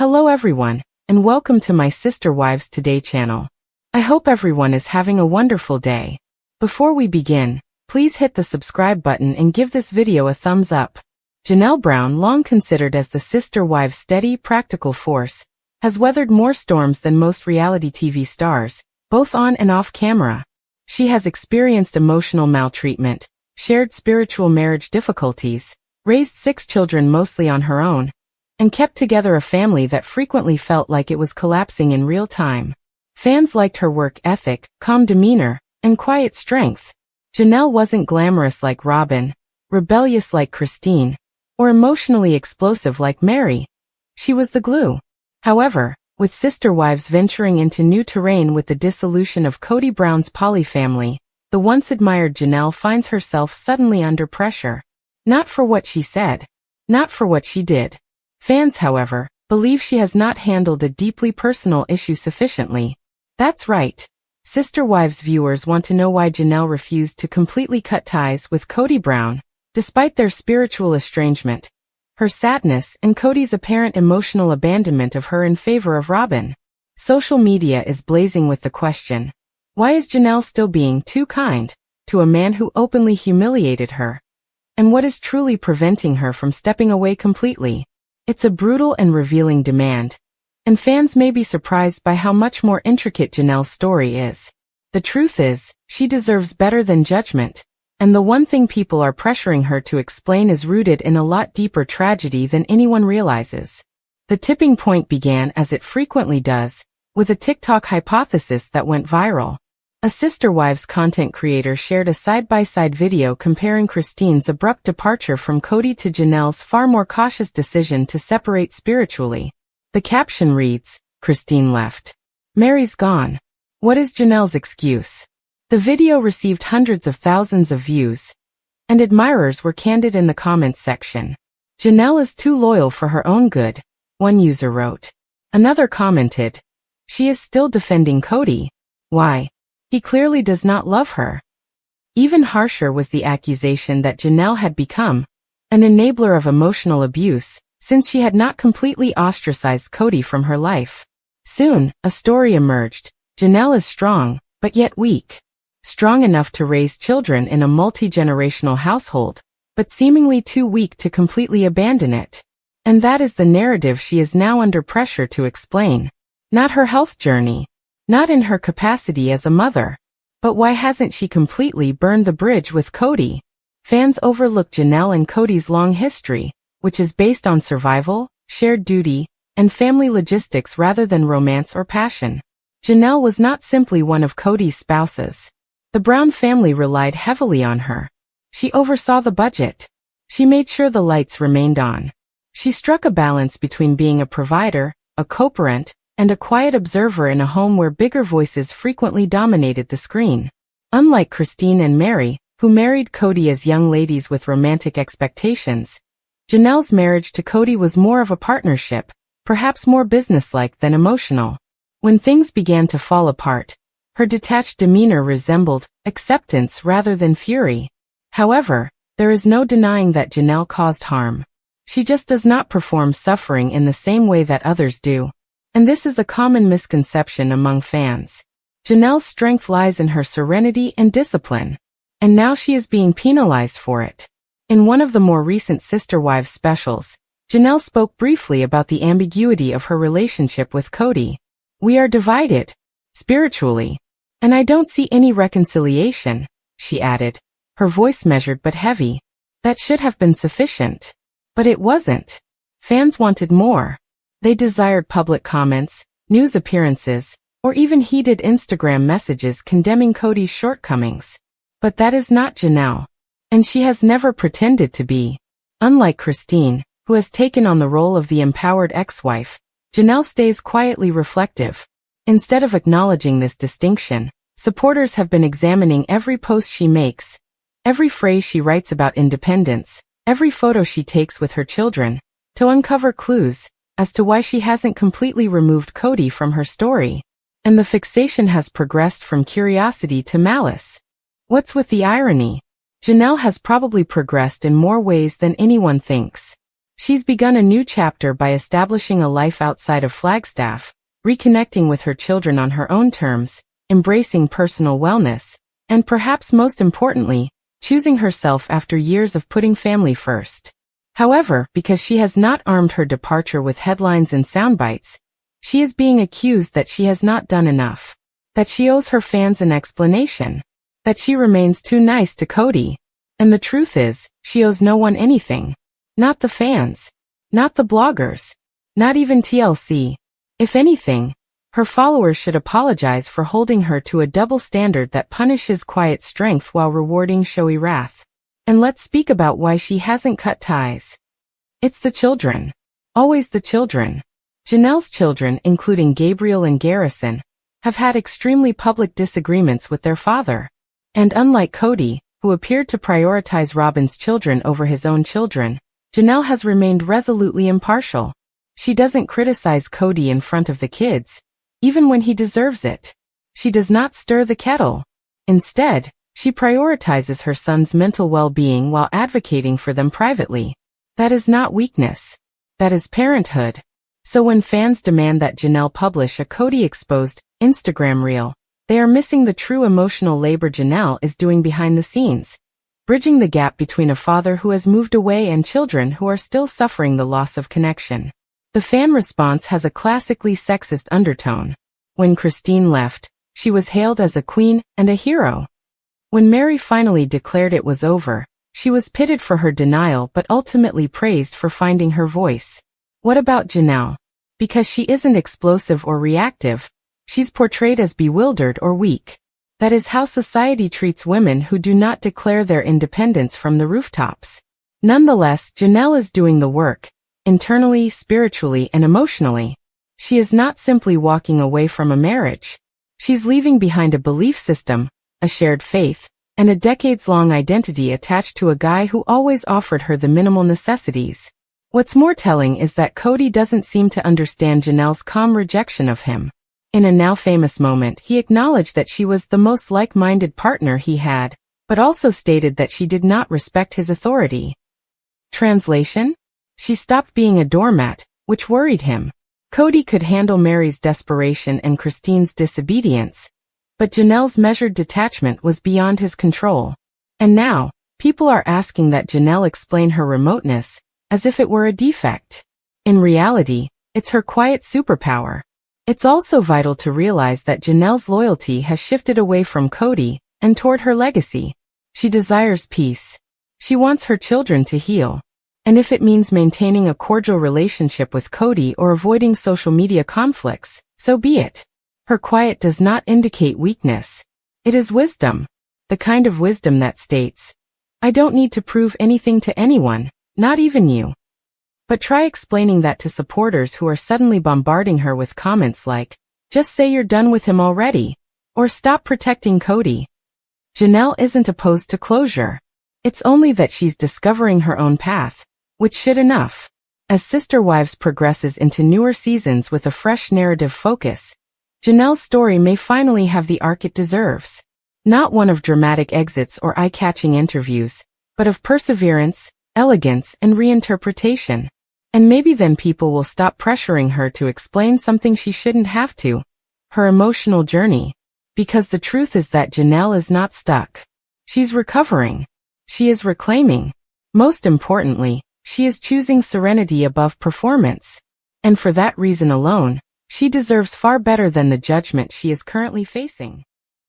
Hello everyone, and welcome to my Sister Wives Today channel. I hope everyone is having a wonderful day. Before we begin, please hit the subscribe button and give this video a thumbs up. Janelle Brown, long considered as the Sister Wives' steady, practical force, has weathered more storms than most reality TV stars, both on and off camera. She has experienced emotional maltreatment, shared spiritual marriage difficulties, raised 6 children mostly on her own, and kept together a family that frequently felt like it was collapsing in real time. Fans liked her work ethic, calm demeanor, and quiet strength. Janelle wasn't glamorous like Robin, rebellious like Christine, or emotionally explosive like Mary. She was the glue. However, with Sister Wives venturing into new terrain with the dissolution of Kody Brown's poly family, the once admired Janelle finds herself suddenly under pressure. Not for what she said. Not for what she did. Fans, however, believe she has not handled a deeply personal issue sufficiently. That's right. Sister Wives viewers want to know why Janelle refused to completely cut ties with Kody Brown, despite their spiritual estrangement, her sadness, and Kody's apparent emotional abandonment of her in favor of Robin. Social media is blazing with the question, why is Janelle still being too kind to a man who openly humiliated her? And what is truly preventing her from stepping away completely? It's a brutal and revealing demand, and fans may be surprised by how much more intricate Janelle's story is. The truth is, she deserves better than judgment, and the one thing people are pressuring her to explain is rooted in a lot deeper tragedy than anyone realizes. The tipping point began, as it frequently does, with a TikTok hypothesis that went viral. A Sister Wives content creator shared a side-by-side video comparing Christine's abrupt departure from Kody to Janelle's far more cautious decision to separate spiritually. The caption reads, "Christine left. Mary's gone. What is Janelle's excuse?" The video received hundreds of thousands of views, and admirers were candid in the comments section. "Janelle is too loyal for her own good," one user wrote. Another commented, "She is still defending Kody. Why? He clearly does not love her." Even harsher was the accusation that Janelle had become an enabler of emotional abuse, since she had not completely ostracized Kody from her life. Soon, a story emerged. Janelle is strong, but yet weak. Strong enough to raise children in a multi-generational household, but seemingly too weak to completely abandon it. And that is the narrative she is now under pressure to explain. Not her health journey. Not in her capacity as a mother. But why hasn't she completely burned the bridge with Kody? Fans overlook Janelle and Kody's long history, which is based on survival, shared duty, and family logistics rather than romance or passion. Janelle was not simply one of Kody's spouses. The Brown family relied heavily on her. She oversaw the budget. She made sure the lights remained on. She struck a balance between being a provider, a co-parent, and a quiet observer in a home where bigger voices frequently dominated the screen. Unlike Christine and Mary, who married Kody as young ladies with romantic expectations, Janelle's marriage to Kody was more of a partnership, perhaps more businesslike than emotional. When things began to fall apart, her detached demeanor resembled acceptance rather than fury. However, there is no denying that Janelle caused harm. She just does not perform suffering in the same way that others do. And this is a common misconception among fans. Janelle's strength lies in her serenity and discipline, and now she is being penalized for it. In one of the more recent Sister Wives specials, Janelle spoke briefly about the ambiguity of her relationship with Kody. "We are divided, spiritually, and I don't see any reconciliation," she added, her voice measured but heavy. That should have been sufficient. But it wasn't. Fans wanted more. They desired public comments, news appearances, or even heated Instagram messages condemning Kody's shortcomings. But that is not Janelle. And she has never pretended to be. Unlike Christine, who has taken on the role of the empowered ex-wife, Janelle stays quietly reflective. Instead of acknowledging this distinction, supporters have been examining every post she makes, every phrase she writes about independence, every photo she takes with her children, to uncover clues as to why she hasn't completely removed Kody from her story. And the fixation has progressed from curiosity to malice. What's with the irony? Janelle has probably progressed in more ways than anyone thinks. She's begun a new chapter by establishing a life outside of Flagstaff, reconnecting with her children on her own terms, embracing personal wellness, and perhaps most importantly, choosing herself after years of putting family first. However, because she has not armed her departure with headlines and soundbites, she is being accused that she has not done enough, that she owes her fans an explanation, that she remains too nice to Kody. And the truth is, she owes no one anything. Not the fans. Not the bloggers. Not even TLC. If anything, her followers should apologize for holding her to a double standard that punishes quiet strength while rewarding showy wrath. And let's speak about why she hasn't cut ties. It's the children. Always the children. Janelle's children, including Gabriel and Garrison, have had extremely public disagreements with their father. And unlike Kody, who appeared to prioritize Robin's children over his own children, Janelle has remained resolutely impartial. She doesn't criticize Kody in front of the kids, even when he deserves it. She does not stir the kettle. Instead, she prioritizes her son's mental well-being while advocating for them privately. That is not weakness. That is parenthood. So when fans demand that Janelle publish a Kody-exposed Instagram reel, they are missing the true emotional labor Janelle is doing behind the scenes, bridging the gap between a father who has moved away and children who are still suffering the loss of connection. The fan response has a classically sexist undertone. When Christine left, she was hailed as a queen and a hero. When Mary finally declared it was over, she was pitted for her denial but ultimately praised for finding her voice. What about Janelle? Because she isn't explosive or reactive, she's portrayed as bewildered or weak. That is how society treats women who do not declare their independence from the rooftops. Nonetheless, Janelle is doing the work, internally, spiritually, and emotionally. She is not simply walking away from a marriage. She's leaving behind a belief system, a shared faith, and a decades-long identity attached to a guy who always offered her the minimal necessities. What's more telling is that Kody doesn't seem to understand Janelle's calm rejection of him. In a now-famous moment, he acknowledged that she was the most like-minded partner he had, but also stated that she did not respect his authority. Translation? She stopped being a doormat, which worried him. Kody could handle Mary's desperation and Christine's disobedience, but Janelle's measured detachment was beyond his control. And now, people are asking that Janelle explain her remoteness, as if it were a defect. In reality, it's her quiet superpower. It's also vital to realize that Janelle's loyalty has shifted away from Kody and toward her legacy. She desires peace. She wants her children to heal. And if it means maintaining a cordial relationship with Kody or avoiding social media conflicts, so be it. Her quiet does not indicate weakness. It is wisdom. The kind of wisdom that states, I don't need to prove anything to anyone, not even you. But try explaining that to supporters who are suddenly bombarding her with comments like, just say you're done with him already, or stop protecting Kody. Janelle isn't opposed to closure. It's only that she's discovering her own path, which should enough. As Sister Wives progresses into newer seasons with a fresh narrative focus, Janelle's story may finally have the arc it deserves. Not one of dramatic exits or eye-catching interviews, but of perseverance, elegance, and reinterpretation. And maybe then people will stop pressuring her to explain something she shouldn't have to, her emotional journey. Because the truth is that Janelle is not stuck. She's recovering. She is reclaiming. Most importantly, she is choosing serenity above performance. And for that reason alone, she deserves far better than the judgment she is currently facing.